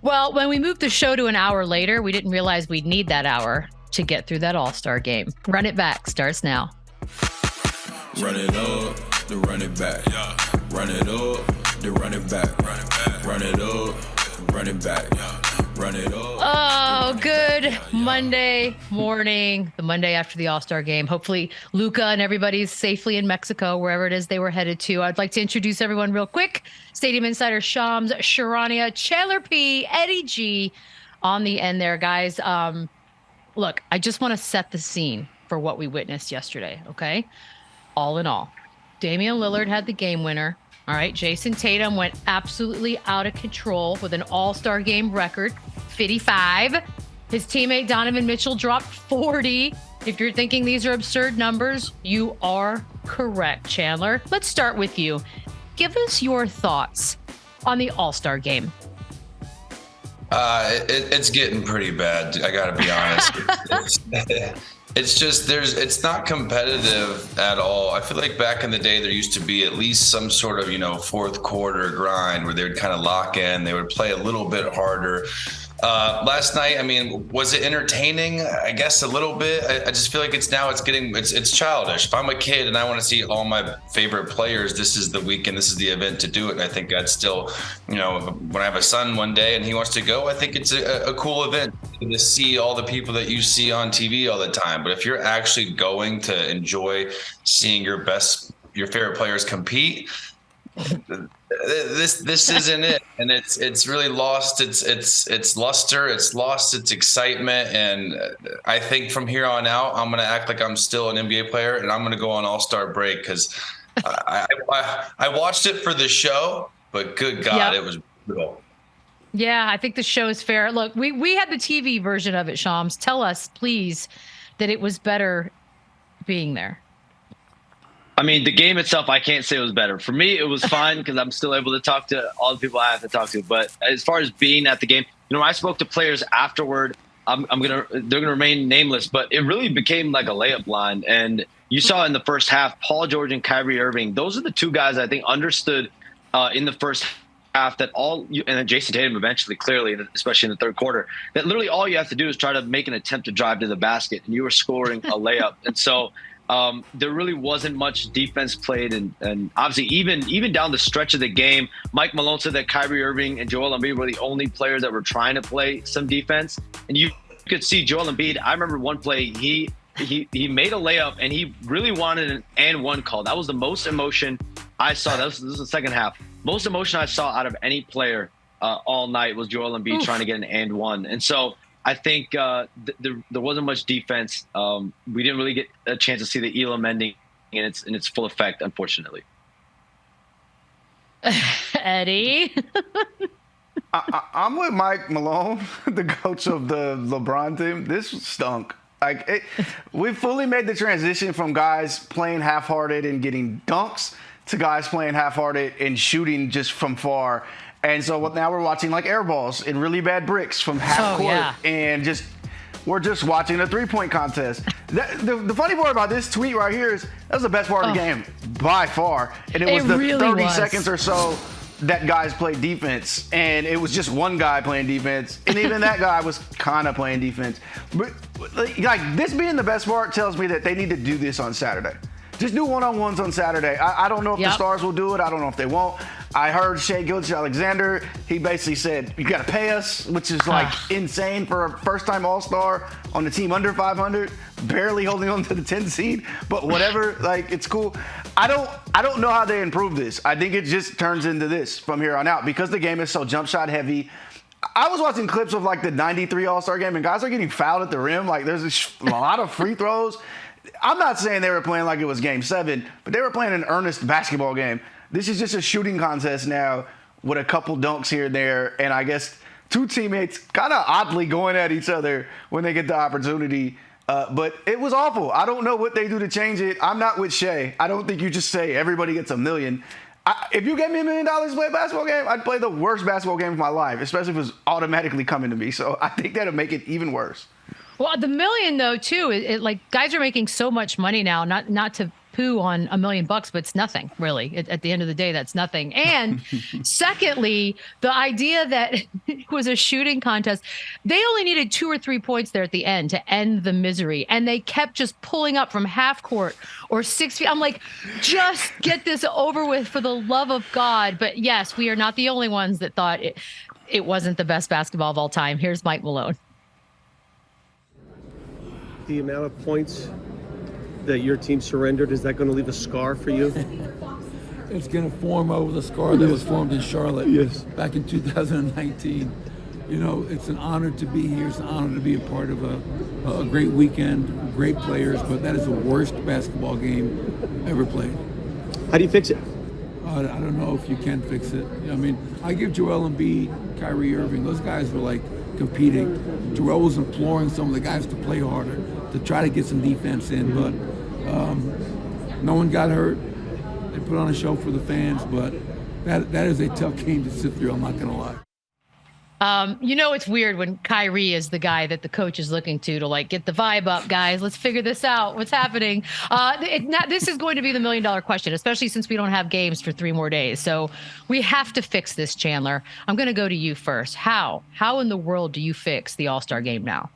Well, when we moved the show to an hour later, we didn't realize we'd need that hour to get through that All-Star game. Run It Back starts now. Run it up, then run it back. Yeah. Run it up, then run it back. Run it back. Run it up, run it back. Yeah. Run it up. Oh, good Monday morning, the Monday after the All-Star game. Hopefully, Luca and everybody's safely in Mexico, wherever it is they were headed to. I'd like to introduce everyone real quick. Stadium Insider Shams Charania, Chandler P, Eddie G on the end there, guys. Look, I just want to set the scene for what we witnessed yesterday, okay? All in all, Damian Lillard had the game winner. All right, Jayson Tatum went absolutely out of control with an all-star game record, 55. His teammate Donovan Mitchell dropped 40. If you're thinking these are absurd numbers, you are correct, Chandler. Let's start with you. Give us your thoughts on the all-star game. It's getting pretty bad. I gotta be honest. It's not competitive at all. I feel like back in the day, there used to be at least some sort of, fourth quarter grind where they would kind of lock in. They would play a little bit harder. Last night, was it entertaining? I guess a little bit. I just feel like it's childish. If I'm a kid and I want to see all my favorite players, this is the weekend, this is the event to do it. And I think I'd still, when I have a son one day and he wants to go, I think it's a cool event to see all the people that you see on TV all the time. But if you're actually going to enjoy seeing your favorite players compete, this isn't it, and it's really lost its luster, it's lost its excitement, and I think from here on out I'm gonna act like I'm still an NBA player, and I'm gonna go on All-Star break because I watched it for the show, but good God, It was brutal. Yeah, I think the show is fair. Look, we had the TV version of it, Shams. Tell us, please, that it was better being there. The game itself, I can't say it was better. For me, it was fine because I'm still able to talk to all the people I have to talk to. But as far as being at the game, I spoke to players afterward. They're gonna remain nameless, but it really became like a layup line. And you saw in the first half, Paul George and Kyrie Irving. Those are the two guys I think understood in the first half that and then Jayson Tatum eventually, clearly, especially in the third quarter, that literally all you have to do is try to make an attempt to drive to the basket, and you were scoring a layup. And so. There really wasn't much defense played, and obviously even down the stretch of the game, Mike Malone said that Kyrie Irving and Joel Embiid were the only players that were trying to play some defense, and you could see Joel Embiid. I remember one play he made a layup and he really wanted an and one call. That was the most emotion I saw. This was the second half. Most emotion I saw out of any player all night was Joel Embiid trying to get an and one, and so. I think there wasn't much defense. We didn't really get a chance to see the Elam ending in its full effect, unfortunately. Eddie? I'm with Mike Malone, the coach of the LeBron team. This stunk. We fully made the transition from guys playing half-hearted and getting dunks to guys playing half-hearted and shooting just from far. And so now we're watching like air balls and really bad bricks from half court, and we're just watching a three-point contest. The funny part about this tweet right here is that was the best part of the game by far, and it was the really 30 seconds or so that guys played defense, and it was just one guy playing defense, and even that guy was kind of playing defense. But like this being the best part tells me that they need to do this on Saturday. Just do one-on-ones on Saturday. I don't know if the Stars will do it. I don't know if they won't. I heard Shai Gilgeous-Alexander. He basically said, you got to pay us, which is like insane for a first-time All-Star on the team under 500, barely holding on to the 10th seed. But whatever, it's cool. I don't know how they improve this. I think it just turns into this from here on out because the game is so jump shot heavy. I was watching clips of the 93 All-Star game, and guys are getting fouled at the rim. There's a lot of free throws. I'm not saying they were playing like it was Game 7, but they were playing an earnest basketball game. This is just a shooting contest now with a couple dunks here and there, and I guess two teammates kind of oddly going at each other when they get the opportunity. But it was awful. I don't know what they do to change it. I'm not with Shai. I don't think you just say everybody gets $1 million. If you gave me $1 million to play a basketball game, I'd play the worst basketball game of my life, especially if it was automatically coming to me. So I think that'll make it even worse. Well, the $1 million though too, guys are making so much money now. Not to poo on $1 million, but it's nothing really. At the end of the day, that's nothing. And secondly, the idea that it was a shooting contest, they only needed 2 or 3 points there at the end to end the misery. And they kept just pulling up from half court or 6 feet. I'm like, just get this over with for the love of God. But yes, we are not the only ones that thought it wasn't the best basketball of all time. Here's Mike Malone. The amount of points that your team surrendered, is that going to leave a scar for you? It's going to form over the scar that was formed in Charlotte back in 2019. You know, it's an honor to be here. It's an honor to be a part of a great weekend, great players, but that is the worst basketball game ever played. How do you fix it? I don't know if you can fix it. I mean, I give Joel Embiid, Kyrie Irving, those guys were like competing. Joel was imploring some of the guys to play harder, to try to get some defense in, but no one got hurt. They put on a show for the fans, but that is a tough game to sit through, I'm not going to lie. You know, it's weird when Kyrie is the guy that the coach is looking to like get the vibe up, guys. Let's figure this out. What's happening? This is going to be the $1 million question, especially since we don't have games for 3 more days. So we have to fix this, Chandler. I'm going to go to you first. How in the world do you fix the All-Star game now?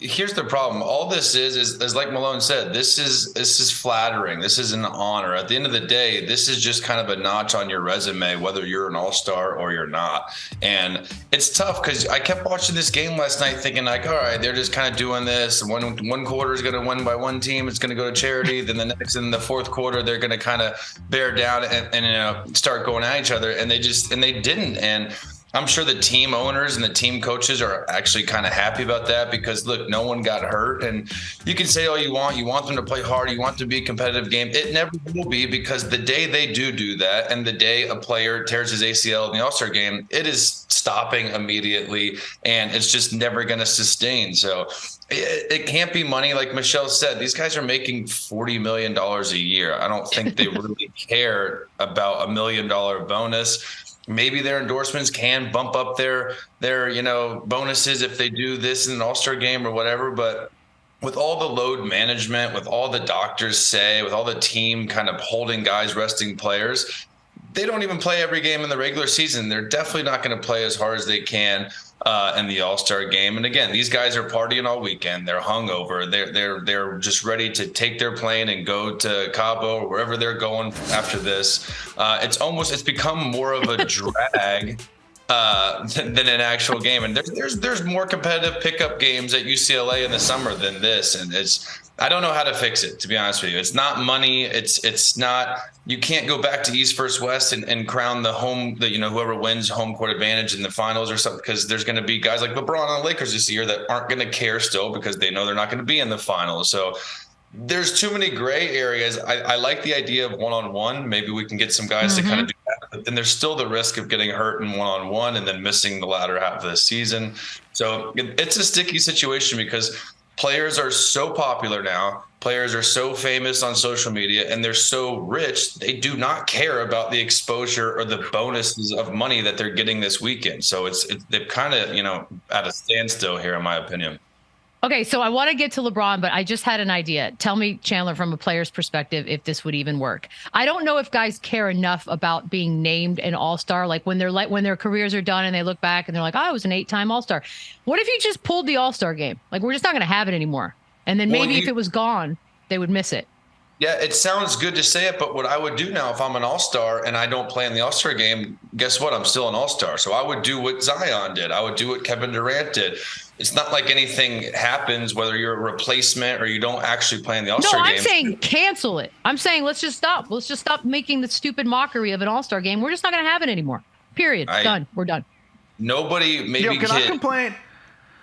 Here's the problem. All this is like Malone said, this is flattering. This is an honor. At the end of the day, this is just kind of a notch on your resume, whether you're an all-star or you're not. And it's tough because I kept watching this game last night thinking like, all right, they're just kind of doing this. One quarter is going to win by one team. It's going to go to charity. Then the next in the fourth quarter, they're going to kind of bear down and start going at each other. And they didn't. And I'm sure the team owners and the team coaches are actually kind of happy about that because, look, no one got hurt. And you can say all you want. You want them to play hard. You want it to be a competitive game. It never will be because the day they do that and the day a player tears his ACL in the All-Star game, it is stopping immediately and it's just never going to sustain. So it can't be money. Like Michelle said, these guys are making $40 million a year. I don't think they really care about $1 million bonus. Maybe their endorsements can bump up their bonuses if they do this in an All-Star game or whatever. But with all the load management, with all the doctors say, with all the team kind of holding guys, resting players, they don't even play every game in the regular season. They're definitely not going to play as hard as they can in the All-Star game. And again, these guys are partying all weekend. They're hungover. They're just ready to take their plane and go to Cabo or wherever they're going after this. It's become more of a drag than an actual game. And there's more competitive pickup games at UCLA in the summer than this. And I don't know how to fix it, to be honest with you. It's not money. It's not, you can't go back to East versus West and crown whoever wins home court advantage in the finals or something, because there's going to be guys like LeBron and the Lakers this year that aren't going to care still because they know they're not going to be in the finals. So there's too many gray areas. I like the idea of one-on-one. Maybe we can get some guys to kind of do that, but then there's still the risk of getting hurt in one-on-one and then missing the latter half of the season. So it's a sticky situation because players are so popular now. Players are so famous on social media and they're so rich. They do not care about the exposure or the bonuses of money that they're getting this weekend. So they're kind of, at a standstill here, in my opinion. Okay, so I want to get to LeBron, but I just had an idea. Tell me, Chandler, from a player's perspective, if this would even work. I don't know if guys care enough about being named an all-star, like when their careers are done and they look back and they're like, I was an 8-time all-star. What if you just pulled the all-star game? Like, we're just not going to have it anymore. And then maybe if it was gone, they would miss it. Yeah, it sounds good to say it, but what I would do now if I'm an all-star and I don't play in the all-star game, guess what? I'm still an all-star. So I would do what Zion did. I would do what Kevin Durant did. It's not like anything happens, whether you're a replacement or you don't actually play in the all-star game. No, I'm saying cancel it. I'm saying let's just stop. Let's just stop making the stupid mockery of an all-star game. We're just not going to have it anymore. Period. Done. We're done. Nobody maybe Can I complain?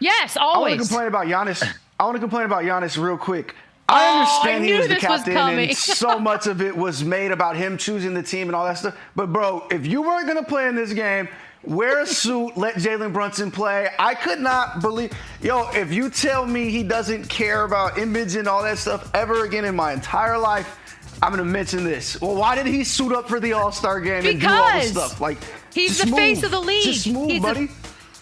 Yes, always. I want to complain about Giannis real quick. I understand he was the captain and so much of it was made about him choosing the team and all that stuff. But, bro, if you weren't going to play in this game, wear a suit, let Jalen Brunson play. I could not believe – if you tell me he doesn't care about image and all that stuff ever again in my entire life, I'm going to mention this. Well, why did he suit up for the All-Star game and do all this stuff? Like, he's the face of the league. Just move, buddy.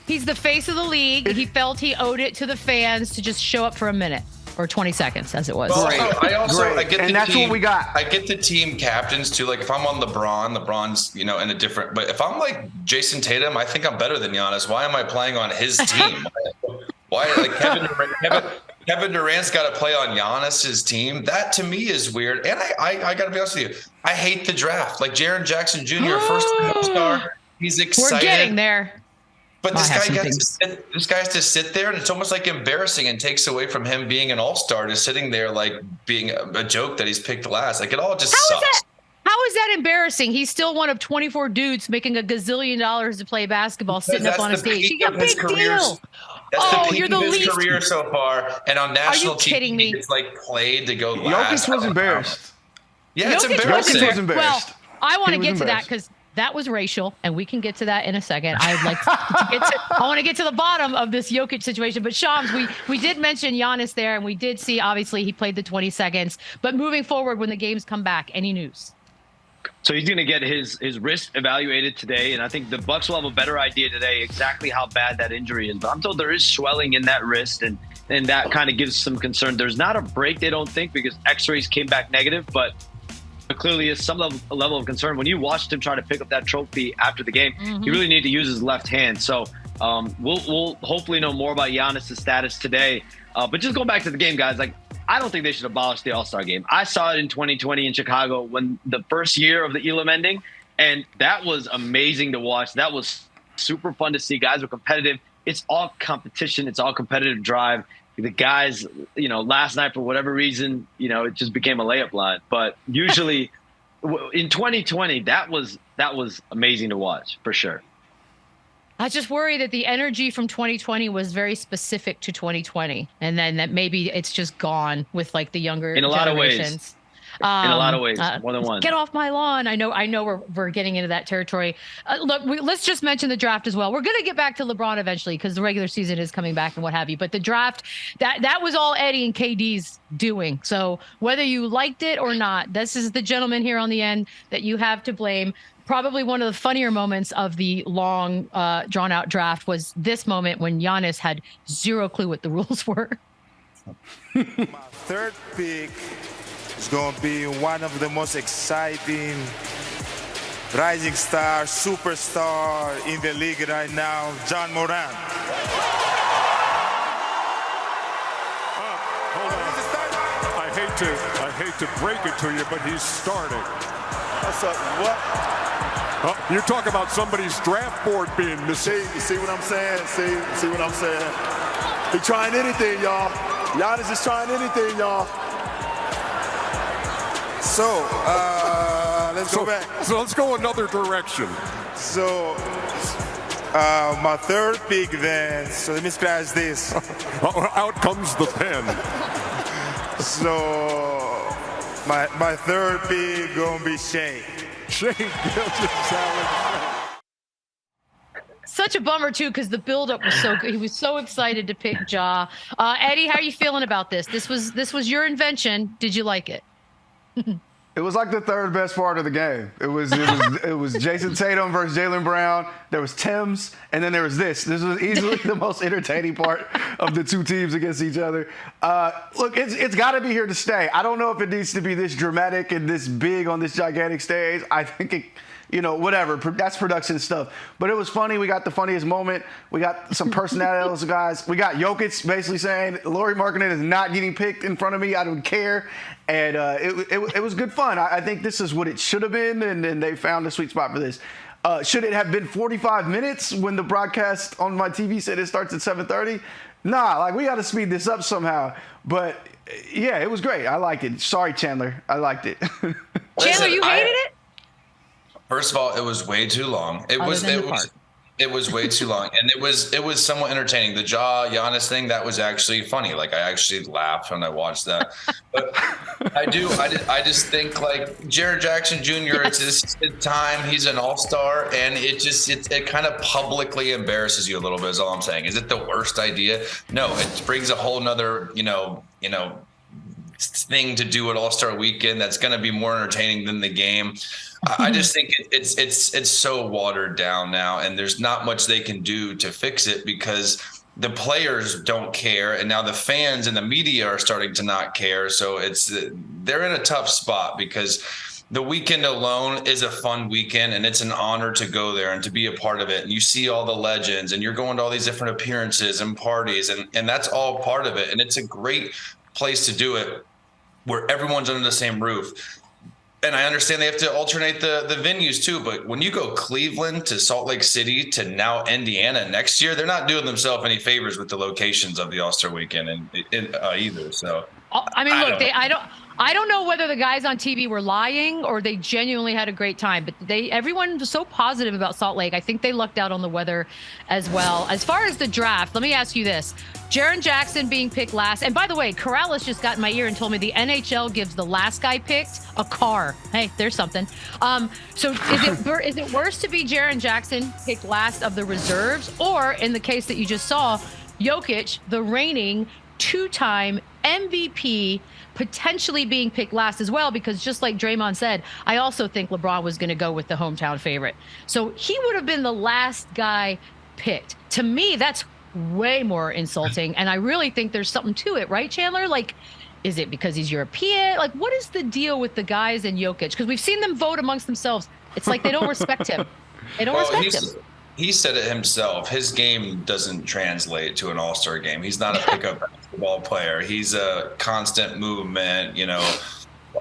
He's the face of the league. He felt he owed it to the fans to just show up for a minute. or 20 seconds as it was. Well, Great. I get and the that's team, what we got. I get the team captains too. Like if I'm on LeBron's, in a different. But if I'm like Jayson Tatum, I think I'm better than Giannis. Why am I playing on his team? Why like Kevin Durant's got to play on Giannis's team? That to me is weird. And I got to be honest with you, I hate the draft. Like Jaren Jackson Jr., first All-Star, he's excited. We're getting there. But this guy has to sit there, and it's almost like embarrassing and takes away from him being an all-star, just sitting there like being a joke that he's picked last. Like it all just sucks. How is that embarrassing? He's still one of 24 dudes making $1 gazillion to play basketball, sitting up on a stage. He's a big deal. That's the peak of his career so far. And on national TV, it's like played to go last. Jokic was embarrassed. Yeah, it's embarrassing. Jokic was embarrassed. Well, I want to get to that because that was racial, and we can get to that in a second. I'd like to get to. I want to get to the bottom of this Jokic situation. But Shams, we did mention Giannis there, and we did see obviously he played the 20 seconds. But moving forward, when the games come back, any news? So he's going to get his wrist evaluated today, and I think the Bucks will have a better idea today exactly how bad that injury is. But I'm told there is swelling in that wrist, and that kind of gives some concern. There's not a break, they don't think, because X-rays came back negative, but clearly is some level of concern. When you watched him try to pick up that trophy after the game, he really needed to use his left hand. So we'll hopefully know more about Giannis' status today. But just going back to the game, guys, like I don't think they should abolish the All-Star game. I saw it in 2020 in Chicago when the first year of the Elam ending, and that was amazing to watch. That was super fun to see. Guys were competitive. It's all competition. It's all competitive drive. The guys, last night for whatever reason, it just became a layup line. But usually in 2020, that was amazing to watch for sure. I just worry that the energy from 2020 was very specific to 2020, and then that maybe it's just gone with like the younger in a lot of ways. In a lot of ways, more than one. Get off my lawn. I know we're getting into that territory. Look, let's just mention the draft as well. We're going to get back to LeBron eventually because the regular season is coming back and what have you. But the draft, that was all Eddie and KD's doing. So whether you liked it or not, this is the gentleman here on the end that you have to blame. Probably one of the funnier moments of the long, drawn-out draft was this moment when Giannis had zero clue what the rules were. My third pick is going to be one of the most exciting rising star, superstar in the league right now, John Moran. Hold on. I hate to break it to you, but he's starting. What's up? What? Oh, you talk about somebody's draft board being missing. See what I'm saying? See what I'm saying? He trying anything, y'all. Giannis is trying anything, y'all. So, let's go back. So let's go another direction. So, my third pick then, so let me scratch this. Out comes the pen. So, my third pick gonna be Shane. Shane Gilgeous-Alexander. Such a bummer too, because the buildup was so good. He was so excited to pick Ja. Eddie, how are you feeling about this? This was your invention. Did you like it? It was like the third best part of the game. It was Jayson Tatum versus Jaylen Brown. There was Tim's, and then there was this. This was easily the most entertaining part of the two teams against each other. Look, it's got to be here to stay. I don't know if it needs to be this dramatic and this big on this gigantic stage. I think it. Whatever. That's production stuff. But it was funny. We got the funniest moment. We got some personalities, guys. We got Jokic basically saying, Lauri Markkanen is not getting picked in front of me. I don't care. And it was good fun. I think this is what it should have been, and they found the sweet spot for this. Should it have been 45 minutes when the broadcast on my TV said it starts at 7:30? Nah, we got to speed this up somehow. But, yeah, it was great. I liked it. Sorry, Chandler. I liked it. Chandler, you hated it? First of all, it was way too long. It was way too long, and it was somewhat entertaining. The Giannis thing, that was actually funny. I actually laughed when I watched that. But I just think Jaren Jackson Jr. It's his time. He's an all-star, and it kind of publicly embarrasses you a little bit. Is all I'm saying. Is it the worst idea? No, it brings a whole nother thing to do at All-Star Weekend that's going to be more entertaining than the game. I just think it's so watered down now, and there's not much they can do to fix it because the players don't care, and now the fans and the media are starting to not care. So they're in a tough spot because the weekend alone is a fun weekend, and it's an honor to go there and to be a part of it. And you see all the legends, and you're going to all these different appearances and parties, and that's all part of it. And it's a great place to do it where everyone's under the same roof. And I understand they have to alternate the venues too, but when you go Cleveland to Salt Lake City to now Indiana next year, they're not doing themselves any favors with the locations of the All-Star Weekend either. So I mean, look, I don't know whether the guys on TV were lying or they genuinely had a great time, but everyone was so positive about Salt Lake. I think they lucked out on the weather as well. As far as the draft, let me ask you this. Jaren Jackson being picked last. And by the way, Corrales just got in my ear and told me the NHL gives the last guy picked a car. Hey, there's something. So is it worse to be Jaren Jackson picked last of the reserves, or in the case that you just saw, Jokic, the reigning two-time MVP, potentially being picked last as well? Because just like Draymond said, I also think LeBron was going to go with the hometown favorite. So he would have been the last guy picked. To me, that's way more insulting. And I really think there's something to it, right, Chandler? Like, is it because he's European? Like, what is the deal with the guys in Jokic? Because we've seen them vote amongst themselves. It's like they don't respect him. They don't respect him. He said it himself. His game doesn't translate to an all-star game. He's not a pickup basketball player. He's a constant movement,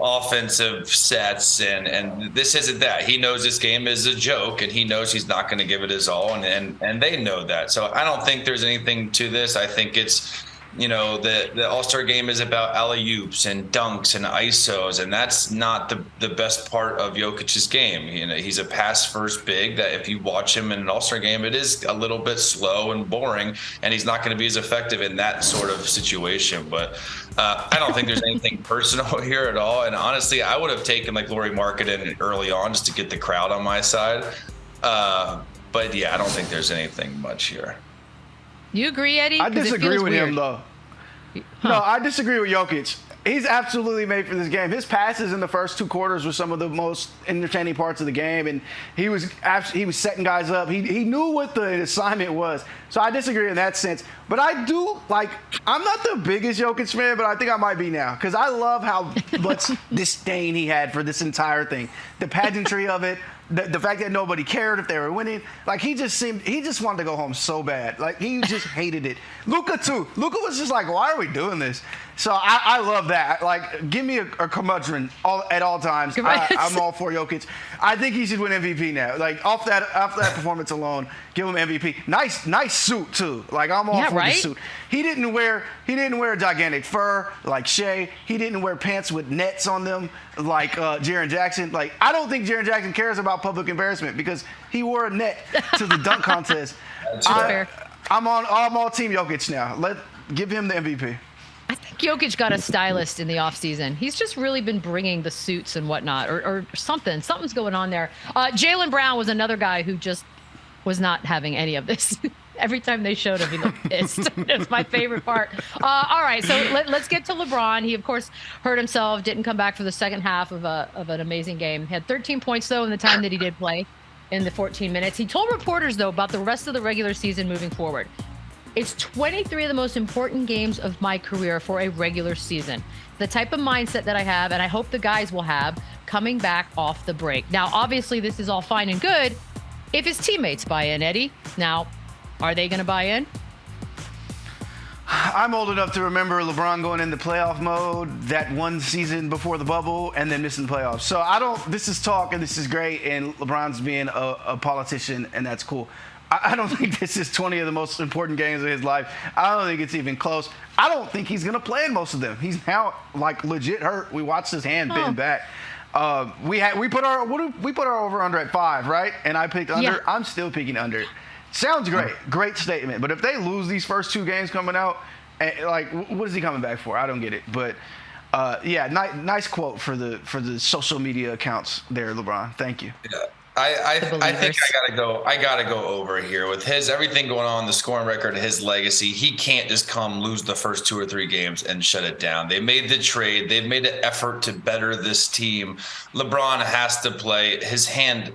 offensive sets, and this isn't that. He knows this game is a joke, and he knows he's not going to give it his all, and they know that. So I don't think there's anything to this. I think it's, the All-Star game is about alley-oops and dunks and ISOs, and that's not the best part of Jokic's game. He's a pass-first big that if you watch him in an All-Star game, it is a little bit slow and boring, and he's not going to be as effective in that sort of situation. But I don't think there's anything personal here at all. And honestly, I would have taken like Lauri Markkanen early on just to get the crowd on my side. But yeah, I don't think there's anything much here. You agree, Eddie? I disagree with him, though. No, I disagree with Jokic. He's absolutely made for this game. His passes in the first two quarters were some of the most entertaining parts of the game, and he was setting guys up. He knew what the assignment was. So I disagree in that sense. But I do, I'm not the biggest Jokic fan, but I think I might be now, because I love how much disdain he had for this entire thing. The pageantry of it. The fact that nobody cared if they were winning, he just wanted to go home so bad. He just hated it. Luka too. Luka was just like, why are we doing this? So I love that. Give me a curmudgeon at all times. I'm all for Jokic. I think he should win MVP now. Off that performance alone, give him MVP. Nice suit too. I'm all for the suit. He didn't wear a gigantic fur like Shea. He didn't wear pants with nets on them like Jaren Jackson. I don't think Jaren Jackson cares about public embarrassment because he wore a net to the dunk contest. That's fair. I'm all team Jokic now. Give him the MVP. I think Jokic got a stylist in the offseason. He's just really been bringing the suits and whatnot, or something. Something's going on there. Jaylen Brown was another guy who just was not having any of this. Every time they showed him, he looked pissed. It's my favorite part. All right, so let's get to LeBron. He, of course, hurt himself, didn't come back for the second half of an amazing game. He had 13 points, though, in the time that he did play in the 14 minutes. He told reporters, though, about the rest of the regular season moving forward. It's 23 of the most important games of my career for a regular season. The type of mindset that I have, and I hope the guys will have, coming back off the break. Now, obviously, this is all fine and good if his teammates buy in, Eddie. Now, are they going to buy in? I'm old enough to remember LeBron going into playoff mode that one season before the bubble and then missing the playoffs. So this is talk and this is great, and LeBron's being a politician, and that's cool. I don't think this is 20 of the most important games of his life. I don't think it's even close. I don't think he's going to play in most of them. He's now legit hurt. We watched his hand bend back. We put our over under at 5, right? And I picked under. Yeah. I'm still picking under. Sounds great. Great statement. But if they lose these first two games coming out, what is he coming back for? I don't get it. But nice quote for the social media accounts there, LeBron. Thank you. Yeah. I think I gotta go over here with everything going on, the scoring record, his legacy. He can't just come lose the first 2 or 3 games and shut it down. They made the trade. They've made an effort to better this team. LeBron has to play. His hand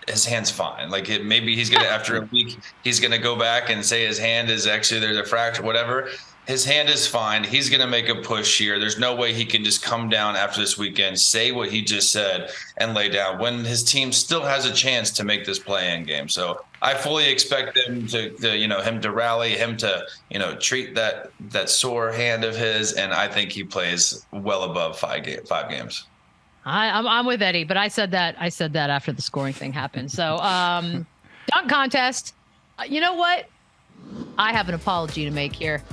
his hand's fine. Like maybe he's gonna after a week he's gonna go back and say his hand is actually there's a fracture, whatever. His hand is fine. He's going to make a push here. There's no way he can just come down after this weekend, say what he just said, and lay down when his team still has a chance to make this play-in game. So I fully expect them him to rally, him to, treat that sore hand of his, and I think he plays well above five games. I'm with Eddie, but I said that after the scoring thing happened. So dunk contest. You know what? I have an apology to make here.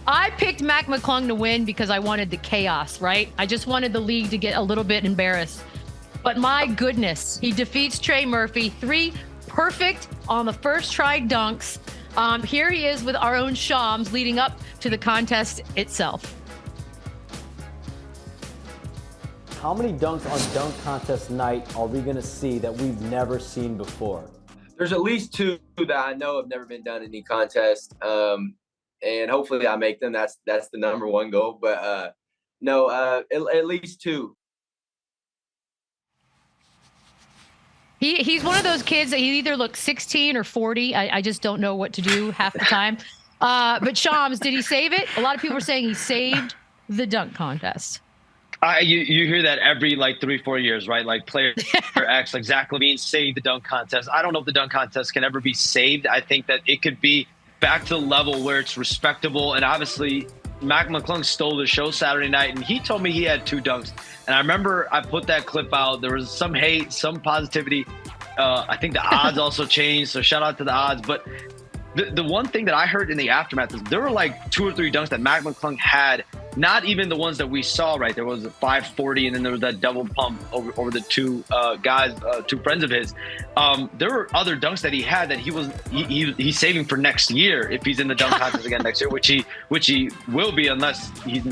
I picked McClung to win because I wanted the chaos, right? I just wanted the league to get a little bit embarrassed. But my goodness, he defeats Trey Murphy. 3 perfect on the first try dunks. Here he is with our own Shams leading up to the contest itself. How many dunks on dunk contest night are we going to see that we've never seen before? There's at least 2 that I know have never been done in any contest. And hopefully I make them. That's the number 1 goal. But at least 2. He's one of those kids that he either looks 16 or 40. I just don't know what to do half the time. But Shams, did he save it? A lot of people are saying he saved the dunk contest. You hear that every 3-4 years, right? Like player X, like Zach LaVine saved the dunk contest. I don't know if the dunk contest can ever be saved. I think that it could be back to the level where it's respectable. And obviously, McClung stole the show Saturday night, and he told me he had 2 dunks. And I remember I put that clip out. There was some hate, some positivity. I think the odds also changed, so shout out to the odds. But the one thing that I heard in the aftermath is there were 2 or 3 dunks that McClung had, not even the ones that we saw, right? There was a 540, and then there was that double pump over the 2 guys, 2 friends of his. There were other dunks that he had that he's saving for next year if he's in the dunk contest again next year, which he will be unless he's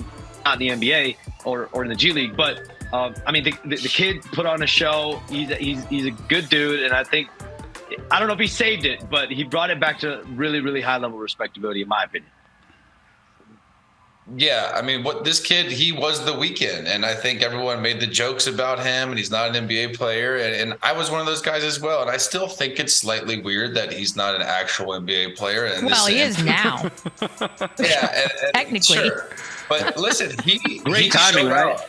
not in the NBA or in the G League. But the kid put on a show. He's a good dude, and I don't know if he saved it, but he brought it back to really, really high level respectability, in my opinion. Yeah, what this kid, he was the weekend, and I think everyone made the jokes about him, and he's not an NBA player, and I was one of those guys as well, and I still think it's slightly weird that he's not an actual NBA player. He is now. Yeah, and technically. Sure. But listen, Great timing, right?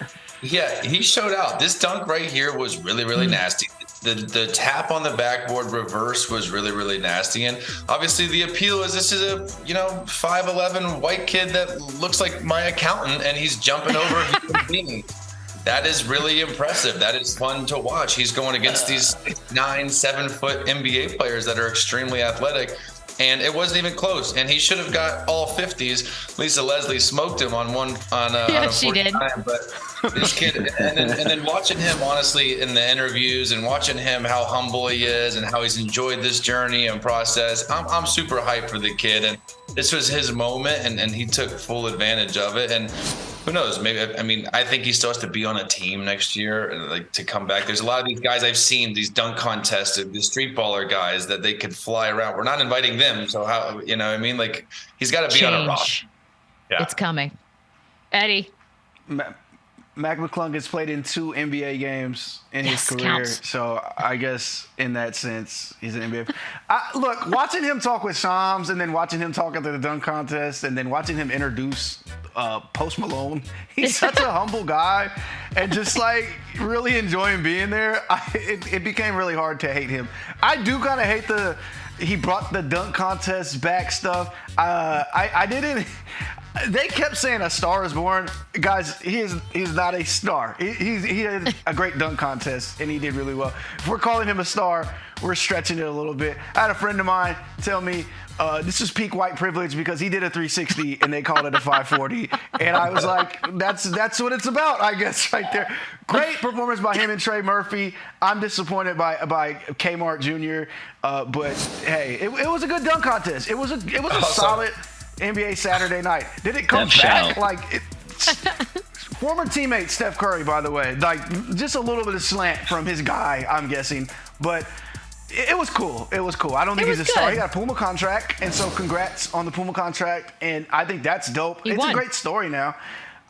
Yeah, he showed out. This dunk right here was really, really nasty. The tap on the backboard reverse was really, really nasty. And obviously the appeal is this is a 5'11" white kid that looks like my accountant, and he's jumping over me. That is really impressive. That is fun to watch. He's going against these 9-7 foot NBA players that are extremely athletic. And it wasn't even close. And he should have got all 50s. Lisa Leslie smoked him on a she did. But this kid, and then watching him, honestly, in the interviews and watching him, how humble he is and how he's enjoyed this journey and process, I'm super hyped for the kid. And this was his moment, and he took full advantage of it. And who knows? Maybe, I think he still has to be on a team next year, to come back. There's a lot of these guys I've seen, these dunk contests, the street baller guys that they could fly around. We're not inviting them. So how, he's got to be on a roster. Yeah. It's coming. Eddie. McClung has played in 2 NBA games in his career, counts. So I guess in that sense, he's an NBA. Look, watching him talk with Shams, and then watching him talk at the dunk contest, and then watching him introduce Post Malone, he's such a humble guy, and just really enjoying being there. It became really hard to hate him. I do kind of hate he brought the dunk contest back stuff. I didn't. They kept saying a star is born. Guys, he's not a star. He had a great dunk contest, and he did really well. If we're calling him a star, we're stretching it a little bit. I had a friend of mine tell me this is peak white privilege because he did a 360 and they called it a 540. And I was like, that's what it's about, I guess, right there. Great performance by him and Trey Murphy. I'm disappointed by Kmart Jr. But hey, it was a good dunk contest. It was a solid NBA Saturday night. Did it come back? Former teammate Steph Curry, by the way. Just a little bit of slant from his guy, I'm guessing. But it was cool. It was cool. I don't think he's a star. He got a Puma contract, and so congrats on the Puma contract. And I think that's dope. It's a great story now.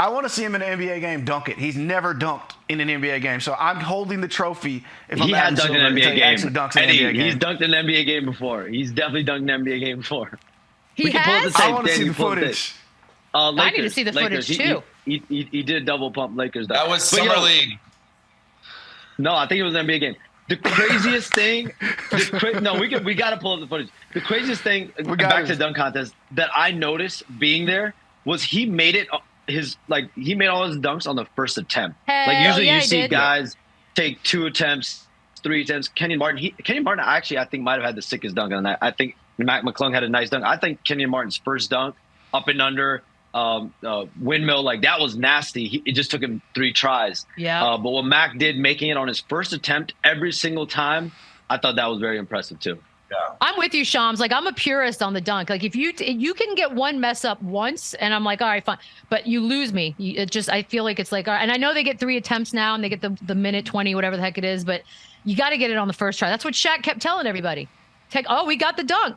I want to see him in an NBA game dunk it. He's never dunked in an NBA game, so I'm holding the trophy. If He I'm has dunked in an NBA game. Dunks in Eddie, an NBA game. he's dunked in an NBA game before. He's definitely dunked in an NBA game before. He has? I want to see the footage. I need to see the footage too. He did double pump Lakers. That was Summer League. No, I think it was an NBA game. The craziest thing, we got to pull up the footage. The craziest thing, back to the dunk contest, that I noticed being there was he made it he made all his dunks on the first attempt. Usually you see guys take 2 attempts, 3 attempts. Kenyon Martin actually I think might have had the sickest dunk on that. I think McClung had a nice dunk. I think Kenyon Martin's first dunk, up and under, windmill, that was nasty. It just took him 3 tries. Yeah. But what Mac did, making it on his first attempt every single time, I thought that was very impressive too. Yeah. I'm with you, Shams. I'm a purist on the dunk. If you can get one mess up once, and I'm like, all right, fine, but you lose me. I feel like it's all right. And I know they get 3 attempts now, and they get the minute 20, whatever the heck it is, but you got to get it on the first try. That's what Shaq kept telling everybody. We got the dunk.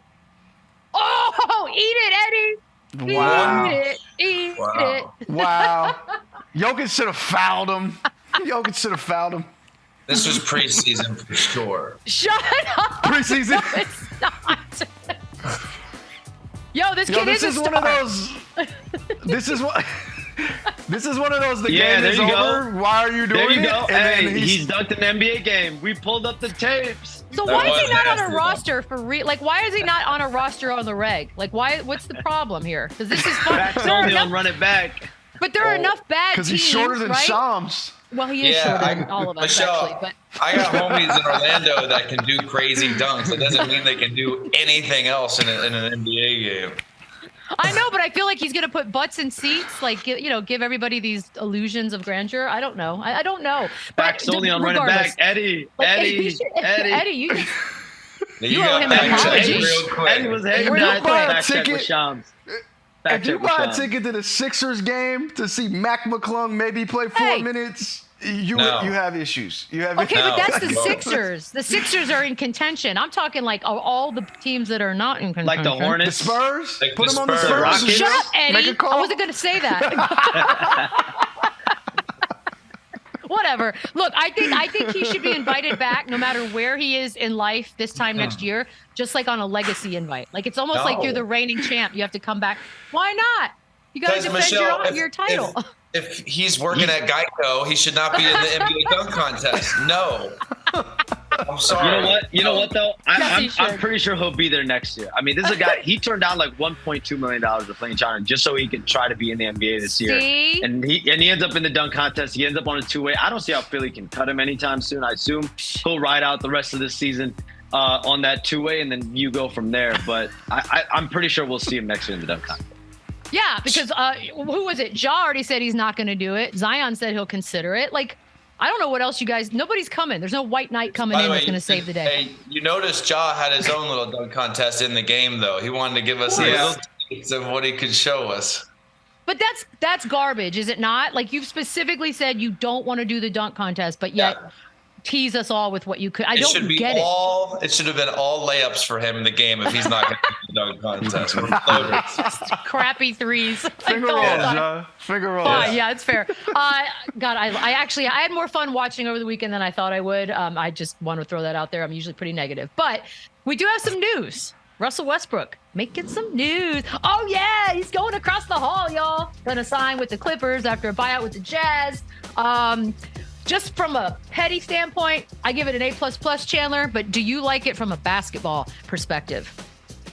Oh, eat it, Eddie. Wow. Eat it. Wow. Jokic should have fouled him. This was preseason for sure. Shut up. Preseason. No, it's not. Yo, this kid is a star. One of those. This is one of those. The game is over. Why are you doing it? There you go. Hey, he's dunked an NBA game. We pulled up the tapes. So why is he not on a roster for why is he not on a roster on the reg? What's the problem here? Because this is fun. Back's only on run it back. But there are enough bad teams, because he's shorter than Shams. Well, he is shorter than all of us, Michelle, actually. But I got homies in Orlando that can do crazy dunks. It doesn't mean they can do anything else in an NBA game. I know, but I feel like he's going to put butts in seats, give everybody these illusions of grandeur. I don't know. I don't know. Back's only on running back. Eddie. Eddie, you owe him an apology. Eddie was hanging out. Back check with Shams. If you buy a ticket to the Sixers game to see Mac McClung maybe play 4 minutes, you have issues. But that's the Sixers. The Sixers are in contention. I'm talking all the teams that are not in contention. Like the Hornets, the Spurs. Put them on the Spurs. Shut up, Eddie. Make a call. I wasn't going to say that. Whatever. Look, I think he should be invited back no matter where he is in life this time next year, just like on a legacy invite. It's almost like you're the reigning champ. You have to come back. Why not? You got to defend Michelle, your title. If he's working at Geico, he should not be in the NBA dunk contest. No. I'm sorry. You know what though? I'm pretty sure he'll be there next year. I mean, this is a guy. He turned down $1.2 million to play in China just so he could try to be in the NBA this year. And he ends up in the dunk contest. He ends up on a 2-way. I don't see how Philly can cut him anytime soon. I assume he'll ride out the rest of the season on that 2-way, and then you go from there. But I'm pretty sure we'll see him next year in the dunk contest. Yeah, because who was it? Ja already said he's not going to do it. Zion said he'll consider it. I don't know what else you guys. Nobody's coming. There's no white knight coming in that's going to save the day. Hey, you noticed Ja had his own little dunk contest in the game, though. He wanted to give us a little taste of what he could show us. But that's garbage, is it not? You've specifically said you don't want to do the dunk contest, but yet tease us all with what you could. I don't get it. It should have been all layups for him in the game if he's not going to do the dunk contest. We're floaters. Just crappy threes. Finger rolls, John. Finger rolls. Yeah, it's fair. God, I had more fun watching over the weekend than I thought I would. I just want to throw that out there. I'm usually pretty negative, but we do have some news. Russell Westbrook making some news. Oh yeah, he's going across the hall, y'all. Gonna sign with the Clippers after a buyout with the Jazz. Just from a petty standpoint, I give it an A++, Chandler, but do you like it from a basketball perspective?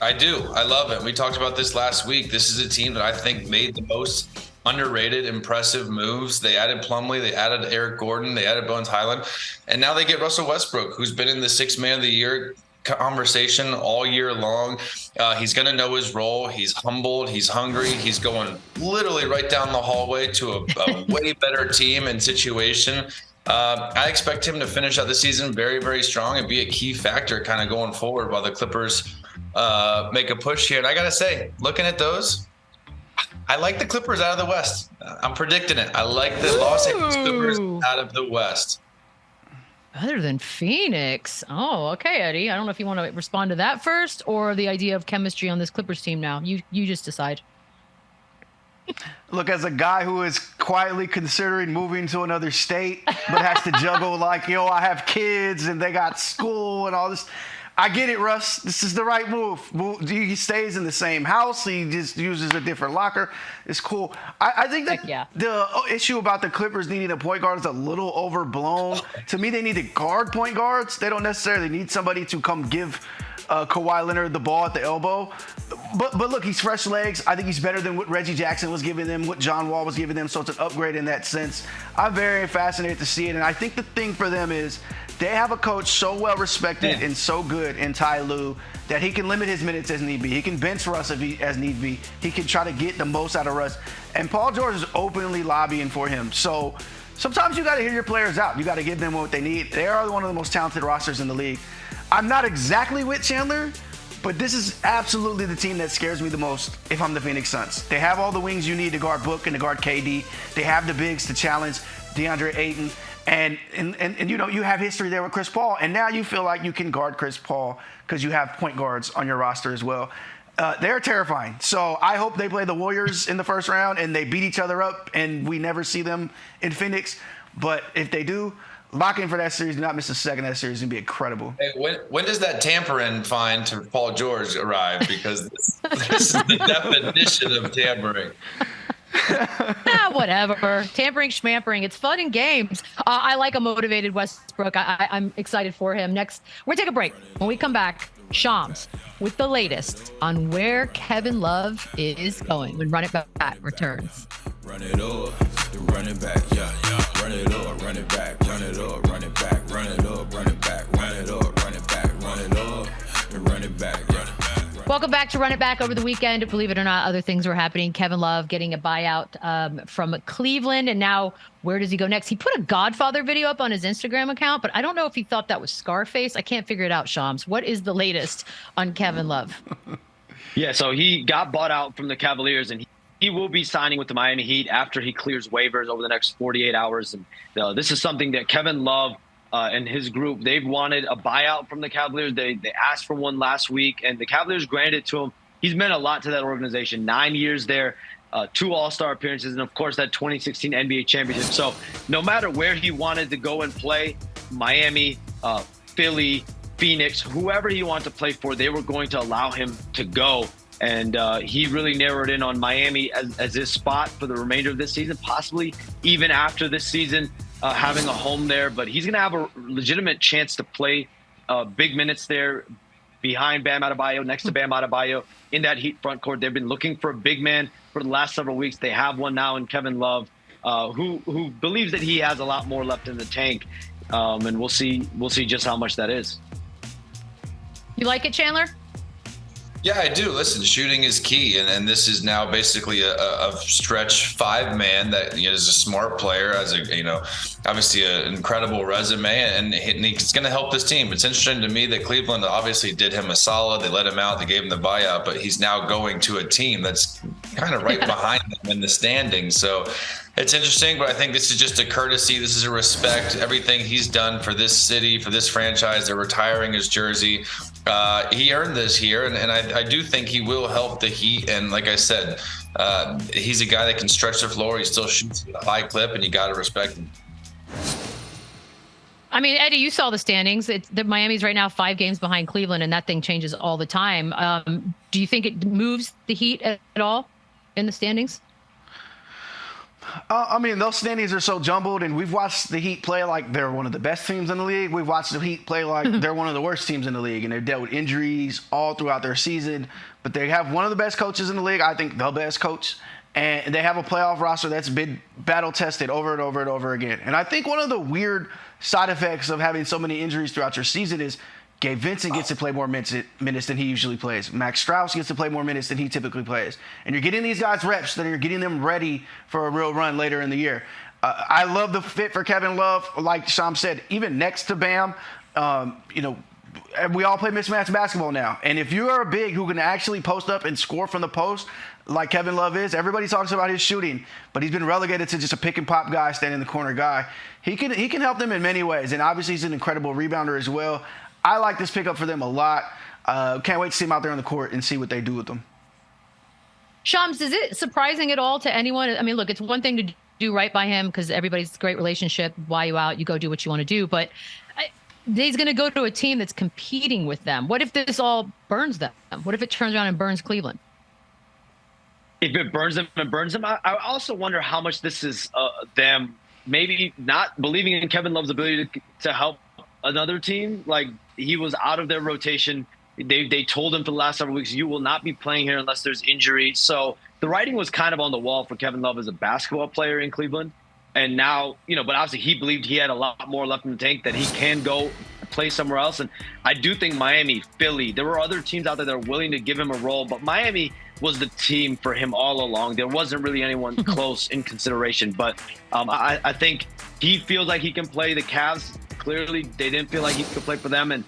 I do. I love it. We talked about this last week. This is a team that I think made the most underrated, impressive moves. They added Plumlee, they added Eric Gordon, they added Bones Highland, and now they get Russell Westbrook, who's been in the Sixth Man of the Year conversation all year long. He's going to know his role. He's humbled. He's hungry. He's going literally right down the hallway to a way better team and situation. I expect him to finish out the season very, very strong and be a key factor kind of going forward while the Clippers make a push here. And I got to say, looking at those, I like the Clippers out of the West. I'm predicting it. I like the Los Angeles Clippers out of the West. Other than Phoenix. Oh, okay, Eddie. I don't know if you want to respond to that first or the idea of chemistry on this Clippers team now. You just decide. Look, as a guy who is quietly considering moving to another state, but has to juggle like, I have kids and they got school and all this. I get it, Russ. This is the right move. He stays in the same house. He just uses a different locker. It's cool. I think that the issue about the Clippers needing a point guard is a little overblown. To me, they need to guard point guards. They don't necessarily need somebody to come give Kawhi Leonard the ball at the elbow. But look, he's fresh legs. I think he's better than what Reggie Jackson was giving them, what John Wall was giving them. So it's an upgrade in that sense. I'm very fascinated to see it. And I think the thing for them is they have a coach so well respected and so good in Ty Lue that he can limit his minutes as need be. He can bench Russ as need be. He can try to get the most out of Russ. And Paul George is openly lobbying for him. So sometimes you got to hear your players out. You got to give them what they need. They are one of the most talented rosters in the league. I'm not exactly with Chandler, but this is absolutely the team that scares me the most if I'm the Phoenix Suns. They have all the wings you need to guard Book and to guard KD. They have the bigs to challenge DeAndre Ayton. And you have history there with Chris Paul. And now you feel like you can guard Chris Paul because you have point guards on your roster as well. They're terrifying. So I hope they play the Warriors in the first round and they beat each other up and we never see them in Phoenix. But if they do, lock in for that series. Do not miss a second of that series. It's going to be incredible. Hey, when does that tampering fine to Paul George arrive? Because this is the definition of tampering. Whatever. Tampering, schmampering. It's fun and games. I like a motivated Westbrook. I'm excited for him. Next, we're going to take a break. When we come back, Shams with the latest on where Kevin Love is going when Run It Back returns. Run it up, run it back, run it up, run it back, run it up, run it back, run it up, run it back, run it up, run it back, run it up, and run it back, run it back. Welcome back to Run It Back. Over the weekend, believe it or not, other things were happening. Kevin Love getting a buyout from Cleveland, and now where does he go next? He put a Godfather video up on his Instagram account, but I don't know if he thought that was Scarface. I can't figure it out, Shams. What is the latest on Kevin Love? Yeah, so he got bought out from the Cavaliers, and he will be signing with the Miami Heat after he clears waivers over the next 48 hours. And this is something that Kevin Love and his group, they've wanted a buyout from the Cavaliers. They asked for one last week, and the Cavaliers granted it to him. He's meant a lot to that organization. 9 years there, 2 All-Star appearances, and, of course, that 2016 NBA championship. So no matter where he wanted to go and play, Miami, Philly, Phoenix, whoever he wanted to play for, they were going to allow him to go. And he really narrowed in on Miami as his spot for the remainder of this season, possibly even after this season, having a home there. But he's going to have a legitimate chance to play big minutes there behind Bam Adebayo, next to Bam Adebayo in that Heat front court. They've been looking for a big man for the last several weeks. They have one now in Kevin Love, who believes that he has a lot more left in the tank. And we'll see just how much that is. You like it, Chandler? Yeah, I do. Listen, shooting is key, and this is now basically a stretch 5-man that is a smart player, has obviously an incredible resume, and he's going to help this team. It's interesting to me that Cleveland obviously did him a solid. They let him out, they gave him the buyout, but he's now going to a team that's kind of right behind them in the standings. So it's interesting, but I think this is just a courtesy. This is a respect. Everything he's done for this city, for this franchise, they're retiring his jersey. He earned this here, and I do think he will help the Heat. And like I said, he's a guy that can stretch the floor. He still shoots at a high clip, and you got to respect him. I mean, Eddie, you saw the standings. Miami's right now 5 games behind Cleveland, and that thing changes all the time. Do you think it moves the Heat at all in the standings? I mean, those standings are so jumbled, and we've watched the Heat play like they're one of the best teams in the league. We've watched the Heat play like they're one of the worst teams in the league, and they've dealt with injuries all throughout their season. But they have one of the best coaches in the league, I think the best coach, and they have a playoff roster that's been battle-tested over and over and over again. And I think one of the weird side effects of having so many injuries throughout your season is Gabe Vincent gets to play more minutes than he usually plays. Max Strus gets to play more minutes than he typically plays. And you're getting these guys reps that are getting them ready for a real run later in the year. I love the fit for Kevin Love. Like Shams said, even next to Bam, we all play mismatch basketball now. And if you are a big who can actually post up and score from the post like Kevin Love is, everybody talks about his shooting, but he's been relegated to just a pick and pop guy, standing in the corner guy. He can help them in many ways. And obviously he's an incredible rebounder as well. I like this pickup for them a lot. Can't wait to see him out there on the court and see what they do with them. Shams, is it surprising at all to anyone? I mean, look, it's one thing to do right by him because everybody's great relationship. Why you out? You go do what you want to do. But he's going to go to a team that's competing with them. What if this all burns them? What if it turns around and burns Cleveland? If it burns them, I also wonder how much this is them maybe not believing in Kevin Love's ability to help another team. Like, he was out of their rotation. They told him for the last several weeks, you will not be playing here unless there's injury. So the writing was kind of on the wall for Kevin Love as a basketball player in Cleveland. And now, but obviously he believed he had a lot more left in the tank, that he can go play somewhere else. And I do think Miami, Philly, there were other teams out there that are willing to give him a role, but Miami was the team for him all along. There wasn't really anyone close in consideration, but I think he feels like he can play. The Cavs, clearly, they didn't feel like he could play for them. And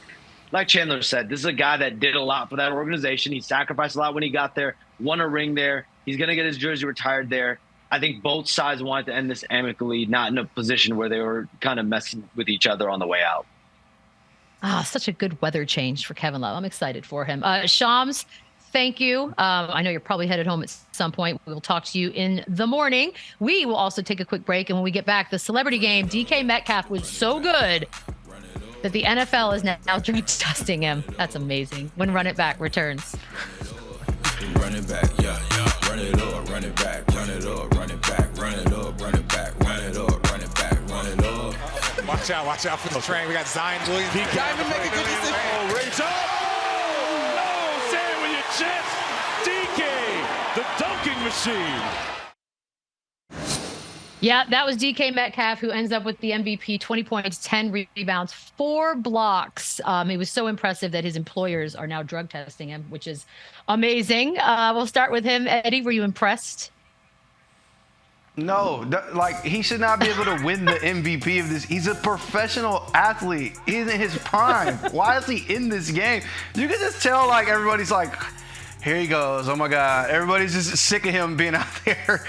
like Chandler said, this is a guy that did a lot for that organization. He sacrificed a lot when he got there, won a ring there. He's going to get his jersey retired there. I think both sides wanted to end this amicably, not in a position where they were kind of messing with each other on the way out. Such a good weather change for Kevin Love. I'm excited for him. Shams, thank you. I know you're probably headed home at some point. We'll talk to you in the morning. We will also take a quick break. And when we get back, the celebrity game, DK Metcalf was so good that the NFL is now drug testing him. That's amazing. When Run It Back returns. Run it back, yeah. Run it up, run it back, run it up, run it back, run it up, run it back, run it up, run it back, run it up. Watch out for the train. We got Zion Williams. He got to make a good decision. Oh, raise up. Oh, say it with your chest. DK, the dunking machine. Yeah, that was DK Metcalf, who ends up with the MVP, 20 points, 10 rebounds, 4 blocks. It was so impressive that his employers are now drug testing him, which is amazing. We'll start with him. Eddie, were you impressed? No, he should not be able to win the MVP of this. He's a professional athlete. He's in his prime. Why is he in this game? You can just tell, everybody's like, here he goes. Oh my God. Everybody's just sick of him being out there.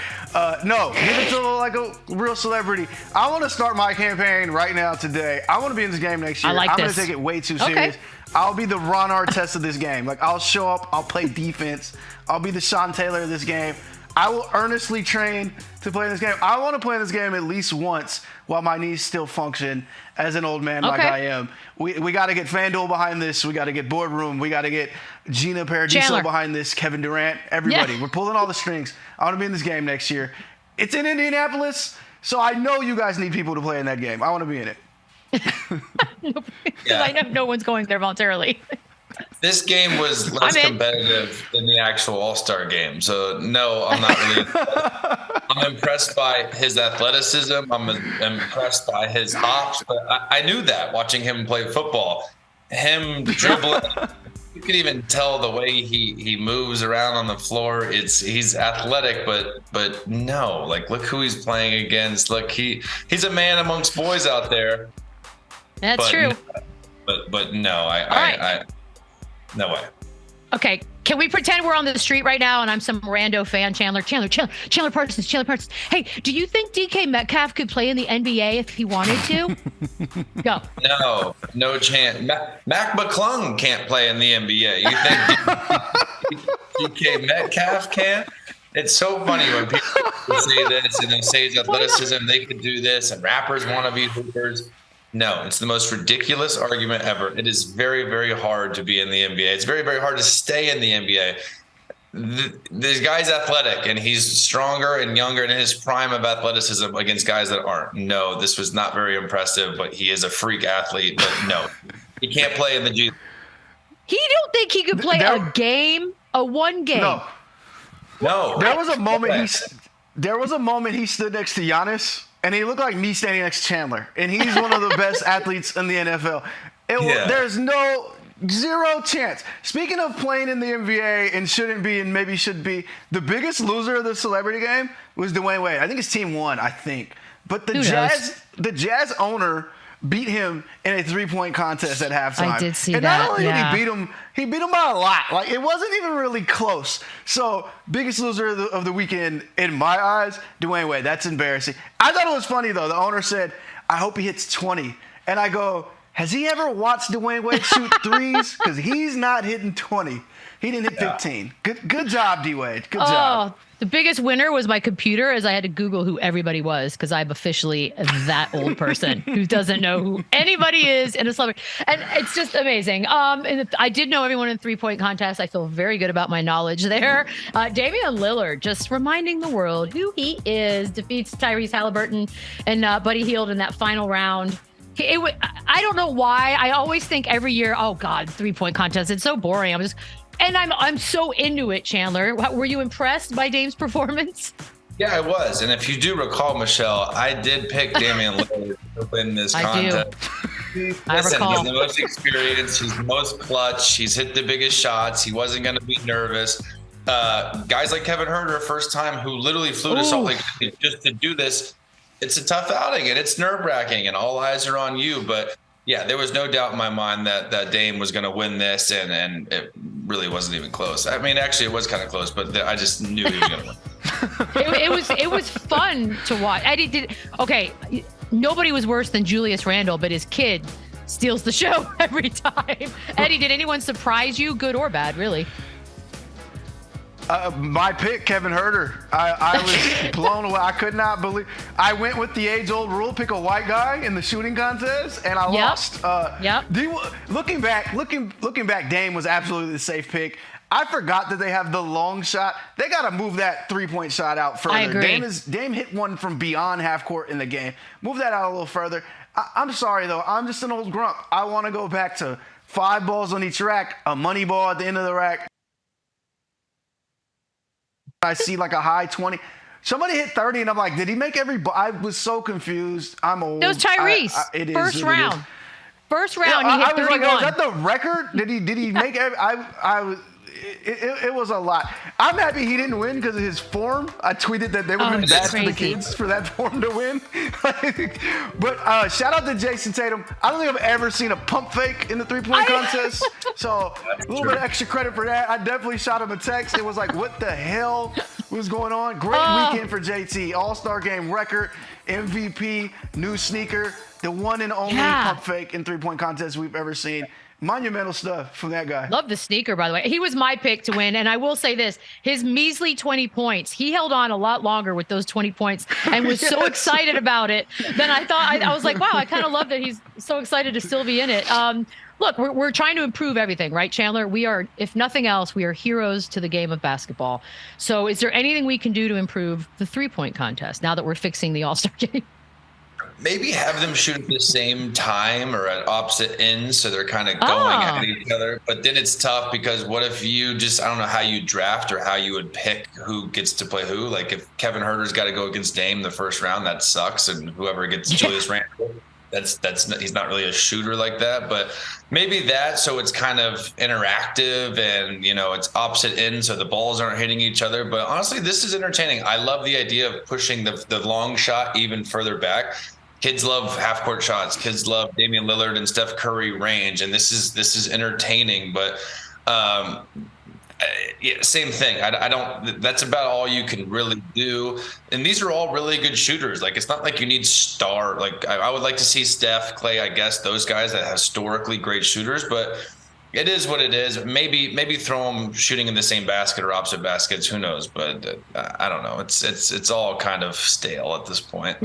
No, give it to a real celebrity. I want to start my campaign right now today. I want to be in this game next year. I'm going to take it way too serious. I'll be the Ron Artest of this game. I'll show up. I'll play defense. I'll be the Sean Taylor of this game. I will earnestly train to play in this game. I want to play in this game at least once while my knees still function as an old man like I am. We got to get FanDuel behind this. We got to get Boardroom. We got to get Gina Paradiso behind this, Kevin Durant, everybody. Yeah. We're pulling all the strings. I want to be in this game next year. It's in Indianapolis, so I know you guys need people to play in that game. I want to be in it. Because I know no one's going there voluntarily. This game was less competitive than the actual All-Star game. So, no, I'm not really. I'm impressed by his athleticism. I'm impressed by his hops. But I knew that watching him play football. Him dribbling, you can even tell the way he moves around on the floor. He's athletic, but no. Look who he's playing against. Look, he's a man amongst boys out there. That's true. But no, I no way. Okay, can we pretend we're on the street right now and I'm some rando fan, Chandler Parsons. Hey, do you think DK Metcalf could play in the NBA if he wanted to? Go. No chance. McClung can't play in the NBA. You think DK Metcalf can? It's so funny when people say this and they say his athleticism, they could do this, and rappers want to be hoopers. No, it's the most ridiculous argument ever. It is very, very hard to be in the NBA. It's very, very hard to stay in the NBA. This guy's athletic, and he's stronger and younger in his prime of athleticism against guys that aren't. No, this was not very impressive, but he is a freak athlete. But no, he can't play in the G. He don't think he could play one game? No. There was a moment he stood next to Giannis. And he looked like me standing next to Chandler. And he's one of the best athletes in the NFL. There's zero chance. Speaking of playing in the NBA and shouldn't be and maybe should be, the biggest loser of the celebrity game was Dwayne Wade. I think his team won, But the Jazz owner beat him in a 3-point contest at halftime. I did see that. And not only did he beat him by a lot. It wasn't even really close. So, biggest loser of the weekend in my eyes, Dwayne Wade. That's embarrassing. I thought it was funny, though. The owner said, I hope he hits 20. And I go, Has he ever watched Dwayne Wade shoot threes? Because he's not hitting 20. He didn't hit 15. Good job, D-Wade. Good job. The biggest winner was my computer, as I had to Google who everybody was, because I'm officially that old person who doesn't know who anybody is in a celebrity. And it's just amazing. And I did know everyone in three-point contest. I feel very good about my knowledge there. Damian Lillard just reminding the world who he is, defeats Tyrese Halliburton and Buddy Hield in that final round. I don't know why. I always think every year, oh God, three-point contest. It's so boring. I'm so into it, Chandler. Were you impressed by Dame's performance? Yeah, I was. And if you do recall, Michelle, I did pick Damian Lillard to win this contest. I recall. He's the most experienced. He's the most clutch. He's hit the biggest shots. He wasn't going to be nervous. Guys like Kevin Huerter, first time, who literally flew to Salt Lake City just to do this. It's a tough outing, and it's nerve-wracking, and all eyes are on you. But yeah, there was no doubt in my mind that Dame was going to win this, and it really wasn't even close. I mean, actually, it was kind of close, but I just knew he was going to win. It was fun to watch. Nobody was worse than Julius Randle, but his kid steals the show every time. Eddie, did anyone surprise you, good or bad, really? My pick, Kevin Huerter. I was blown away. I could not believe. I went with the age-old rule: pick a white guy in the shooting contest, and I lost. Looking back, Dame was absolutely the safe pick. I forgot that they have the long shot. They got to move that three-point shot out further. I agree. Dame hit one from beyond half court in the game. Move that out a little further. I'm sorry though. I'm just an old grump. I want to go back to 5 balls on each rack, a money ball at the end of the rack. I see like a high 20. Somebody hit 30, and I'm like, did he make every ball? I was so confused. I'm old. It was Tyrese. First round. First round, he hit 31. Like, oh, is that the record? Did he make every? It was a lot. I'm happy he didn't win because of his form. I tweeted that they would have been bad for the kids for that form to win. But shout out to Jayson Tatum. I don't think I've ever seen a pump fake in the three-point contest. So a little bit of extra credit for that. I definitely shot him a text. It was like, what the hell was going on? Great weekend for JT. All-Star game record, MVP, new sneaker, the one and only pump fake in three-point contest we've ever seen. Monumental stuff from that guy. Love the sneaker, by the way. He was my pick to win. And I will say this, his measly 20 points, he held on a lot longer with those 20 points and was so excited about it than I thought. I was like, wow, I kind of love that he's so excited to still be in it. Look, we're trying to improve everything, right, Chandler? We are, if nothing else, we are heroes to the game of basketball. So is there anything we can do to improve the three-point contest now that we're fixing the All-Star game? Maybe have them shoot at the same time or at opposite ends, so they're kind of going at each other. But then it's tough because what if you just, I don't know how you draft or how you would pick who gets to play who. Like if Kevin Huerter's got to go against Dame the first round, that sucks. And whoever gets Julius Randle, he's not really a shooter like that. But maybe that, so it's kind of interactive and, it's opposite ends, so the balls aren't hitting each other. But honestly, this is entertaining. I love the idea of pushing the long shot even further back. Kids love half-court shots. Kids love Damian Lillard and Steph Curry range, and this is entertaining. But same thing. I don't. That's about all you can really do. And these are all really good shooters. Like it's not like you need star. Like I would like to see Steph, Clay, I guess those guys that have historically great shooters. But it is what it is. Maybe throw them shooting in the same basket or opposite baskets. Who knows? But I don't know. It's all kind of stale at this point.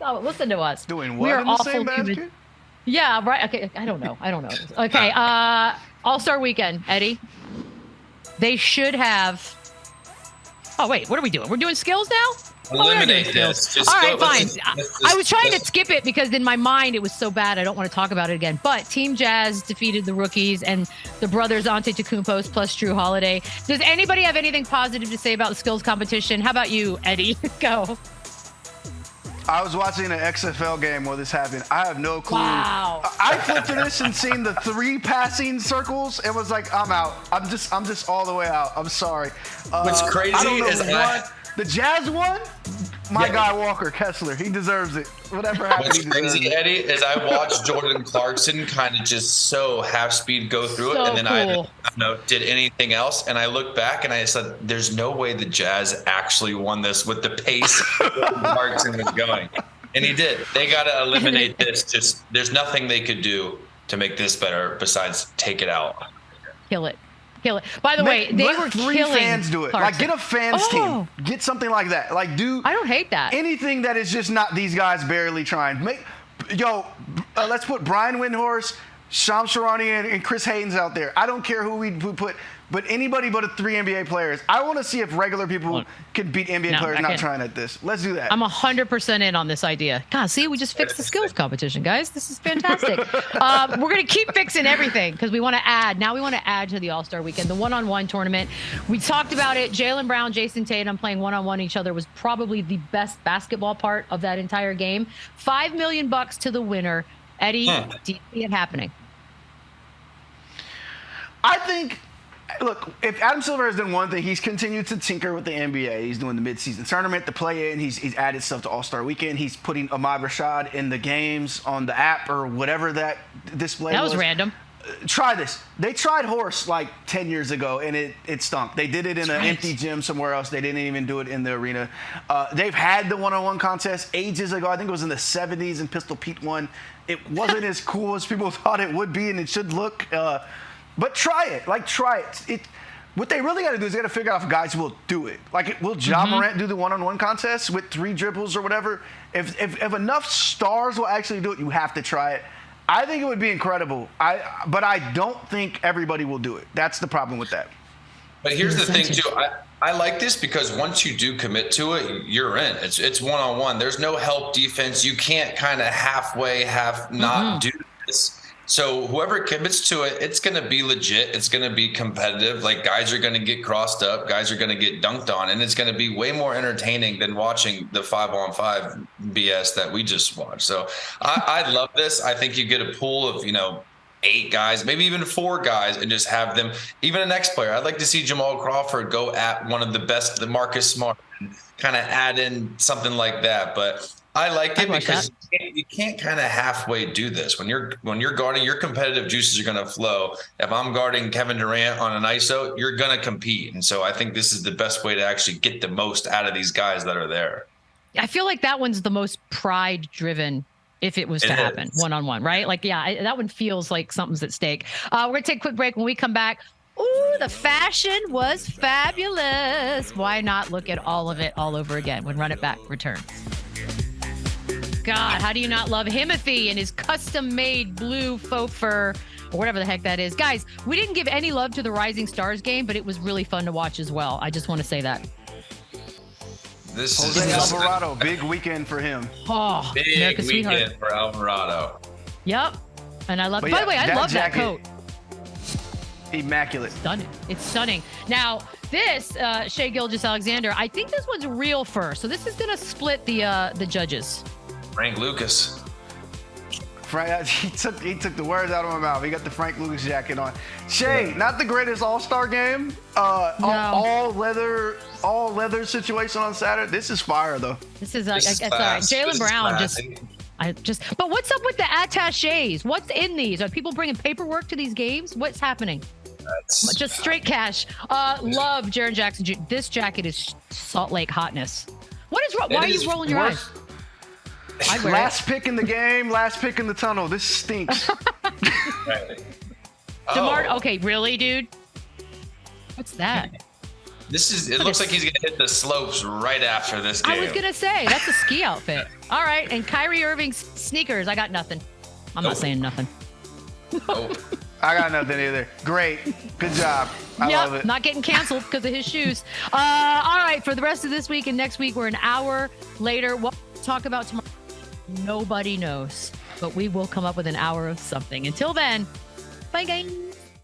Oh, listen to us. Doing what in the same basket? Yeah, right. Okay, I don't know. Okay, All-Star Weekend, Eddie. They should have. Oh wait, what are we doing? We're doing skills now. Eliminate this. All right, fine. I was trying to skip it because in my mind it was so bad I don't want to talk about it again. But Team Jazz defeated the rookies and the brothers Antetokounmpo plus Drew Holiday. Does anybody have anything positive to say about the skills competition? How about you, Eddie? Go. I was watching an XFL game while this happened. I have no clue. Wow. I flipped to this and seen the 3 passing circles. It was like, I'm out. I'm just all the way out. I'm sorry. What's crazy is the Jazz won. My guy Walker Kessler, he deserves it. Whatever happened. What's crazy, Eddie, is I watched Jordan Clarkson kind of just so half speed go through it, and then I don't know, did anything else. And I looked back and I said, "There's no way the Jazz actually won this with the pace Jordan Clarkson was going." And he did. They got to eliminate this. Just there's nothing they could do to make this better besides take it out. Kill it. By the way, they were three killing fans do it. Clarkson. Like, get a fans team. Get something like that. Like, do. I don't hate that. Anything that is just not these guys barely trying. Let's put Brian Windhorst, Shams Charania, and Chris Haynes out there. I don't care who we put, but anybody but 3 NBA players. I want to see if regular people can beat NBA players not trying at this. Let's do that. I'm 100% in on this idea. God, see, we just fixed the skills competition, guys. This is fantastic. We're going to keep fixing everything because we want to add. Now we want to add to the All-Star Weekend, the one-on-one tournament. We talked about it. Jaylen Brown, Jayson Tatum playing one-on-one each other was probably the best basketball part of that entire game. $5 million to the winner. Eddie, do you see it happening? I think, look, if Adam Silver has done one thing, he's continued to tinker with the NBA. He's doing the midseason tournament, the play-in. He's added stuff to All-Star Weekend. He's putting Ahmad Rashad in the games on the app or whatever that display was. That was random. Try this. They tried horse like 10 years ago, and it stunk. They did it in an empty gym somewhere else. They didn't even do it in the arena. They've had the one-on-one contest ages ago. I think it was in the 70s, and Pistol Pete won. It wasn't as cool as people thought it would be, and it should look. But try it. Try it. What they really got to do is they got to figure out if guys will do it. Will Ja Morant do the one-on-one contest with 3 dribbles or whatever? If enough stars will actually do it, you have to try it. I think it would be incredible. But I don't think everybody will do it. That's the problem with that. But here's the thing, too. I like this because once you do commit to it, you're in. It's one-on-one. There's no help defense. You can't kind of halfway, not do this. So whoever commits to it, it's going to be legit. It's going to be competitive. Guys are going to get crossed up. Guys are going to get dunked on. And it's going to be way more entertaining than watching the 5-on-5 BS that we just watched. So I love this. I think you get a pool of, 8 guys, maybe even 4 guys, and just have them. Even an ex-player. I'd like to see Jamal Crawford go at one of the best, the Marcus Smart, and kind of add in something like that. But I like it because you can't kind of halfway do this. When you're guarding, your competitive juices are going to flow. If I'm guarding Kevin Durant on an ISO, you're going to compete. And so I think this is the best way to actually get the most out of these guys that are there. I feel like that one's the most pride-driven if it was to happen one-on-one, right? That one feels like something's at stake. We're going to take a quick break. When we come back, the fashion was fabulous. Why not look at all of it all over again when Run It Back returns? God, how do you not love Himothy and his custom-made blue faux fur or whatever the heck that is? Guys, we didn't give any love to the Rising Stars game, but it was really fun to watch as well. I just want to say that. Jose Alvarado, big weekend for him. Oh, big America's weekend sweetheart. for Alvarado. Yep. And I love, by the way, I love that coat. Immaculate. Stunning. It's stunning. Now, this, Shai Gilgeous-Alexander, I think this one's real fur. So this is going to split the judges. Frank Lucas. He took the words out of my mouth. He got the Frank Lucas jacket on. Shai, not the greatest All-Star game. No. All leather situation on Saturday. This is fire though. This is sorry. Jaylen Brown But what's up with the attachés? What's in these? Are people bringing paperwork to these games? What's happening? Just straight cash. Love Jaren Jackson. This jacket is Salt Lake hotness. What is wrong? Why are you rolling your eyes? Last pick in the game, last pick in the tunnel. This stinks. Okay, really, dude? What's that? It looks like he's gonna hit the slopes right after this game. I was gonna say that's a ski outfit. All right, and Kyrie Irving's sneakers. I got nothing. I'm not saying nothing. I got nothing either. Great, good job. I love it. Not getting canceled because of his shoes. All right, for the rest of this week and next week, we're an hour later. What we'll talk about tomorrow, nobody knows, but we will come up with an hour of something. Until then, bye, guys.